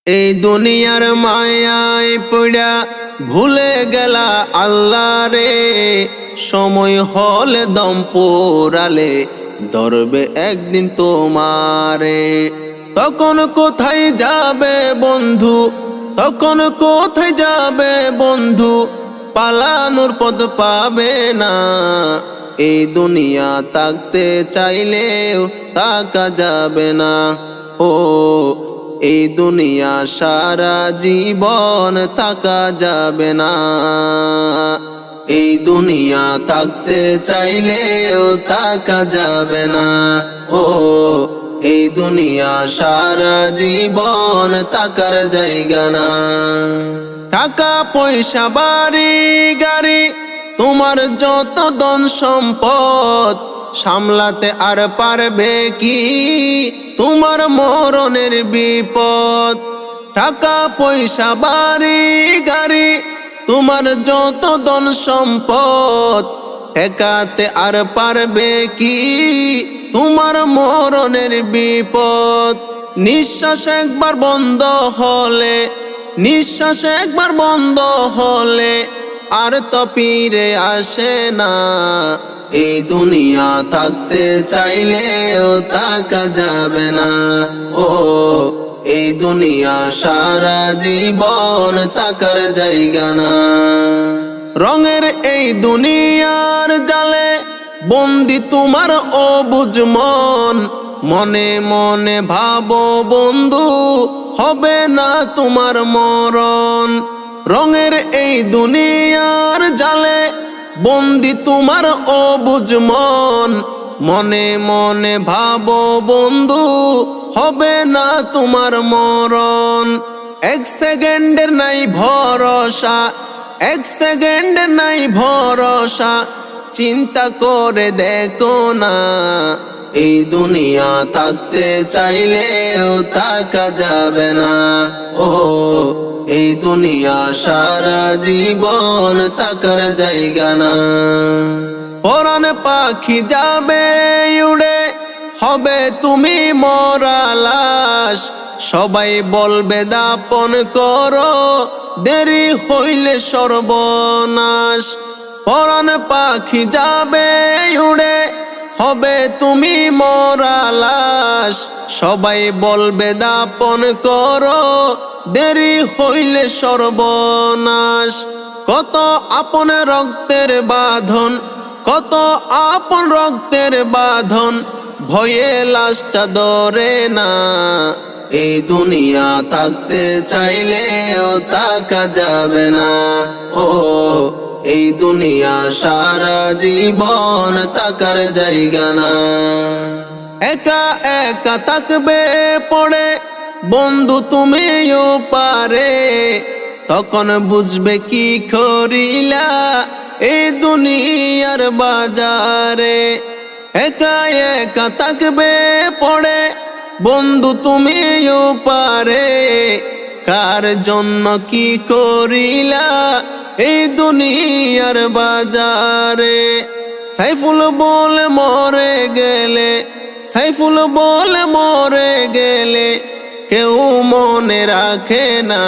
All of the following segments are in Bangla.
এই দুনিয়ার মায়ায় পড়া ভুলে গেলা আল্লাহ রে। সময় হলে দম পোড়ালে ধরবে একদিন তোমারে। তখন কোথায় যাবে বন্ধু, তখন কোথায় যাবে বন্ধু, পালানোর পথ পাবে না। এই দুনিয়া থাকতে চাইলেও থাকা যাবে না। ও এই দুনিয়া সারা জীবন থাকা যাবে না। এই দুনিয়া থাকতে চাইলেও থাকা যাবে না। ও এই দুনিয়া সারা জীবন থাকার জায়গা না। টাকা পয়সা বাড়ি গাড়ি তোমার যত ধন সম্পদ, সামলাতে আর পারবে কি তোমার মরণের বিপদ। টাকা পয়সা বাড়ি গাড়ি তোমার যত ধন সম্পদ, ঠেকাতে আর পারবে কি তোমার মরণের বিপদ। নিঃশ্বাস একবার বন্ধ হলে, নিঃশ্বাস একবার বন্ধ হলে আর তো ফিরে আসে না। এই দুনিয়া থাকতে চাইলেও থাকা যাবে না। ও এই দুনিয়া সারা জীবন থাকার জায়গা না। রঙের এই দুনিয়ার জালে বন্দি তোমার অবুঝ মন। মনে মনে ভাবো বন্ধু, হবে না তোমার মরণ। রঙের এই দুনিয়ার জালে বন্দি তোমার অবুঝ মন। মনে মনে ভাবো বন্ধু, হবে না তোমার মরণ। এক সেকেন্ডের নাই ভরসা, এক সেকেন্ডের নাই ভরসা, চিন্তা করে দেখো না। এই দুনিয়া থাকতে চাইলেও থাকা যাবে না। ও এই দুনিয়া সারা জীবন থাকার জায়গা না। পরাণ পাখি যাবে উড়ে, হবে তুমি মরা লাশ। সবাই বলবে দাপন করো, দেরি হইলে সর্বনাশ। পরাণ পাখি যাবে উড়ে, হবে তুমি মরা লাশ। সবাই বলবে দাপন করো, দেরি হইলে সর্বনাশ। কত আপন রক্তের বাঁধন, কত আপন রক্তের বাঁধন, ভয়ে লাশটা ধরে না। এই দুনিয়া থাকতে চাইলেও থাকা যাবে না। ও এই দুনিয়া সারা জীবন থাকার জায়গা না। একা একা থাকবে পড়ে বন্ধু তুমিও পারে, তখন বুঝবে কি করিলা এই দুনিয়ার বাজারে। একা একা থাকবে পড়ে বন্ধু তুমিও পারে, কার জন্য কি করিলা এই দুনিয়ার বাজারে। সাইফুল বলে মরে গেলে, সাইফুল বলে মরে গেলে কেউ মনে রাখে না।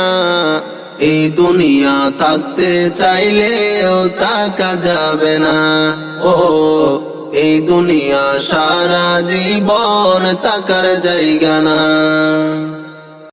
এই দুনিয়া থাকতে চাইলেও থাকা যাবে না। ও এই দুনিয়া সারা জীবন থাকার জায়গা না।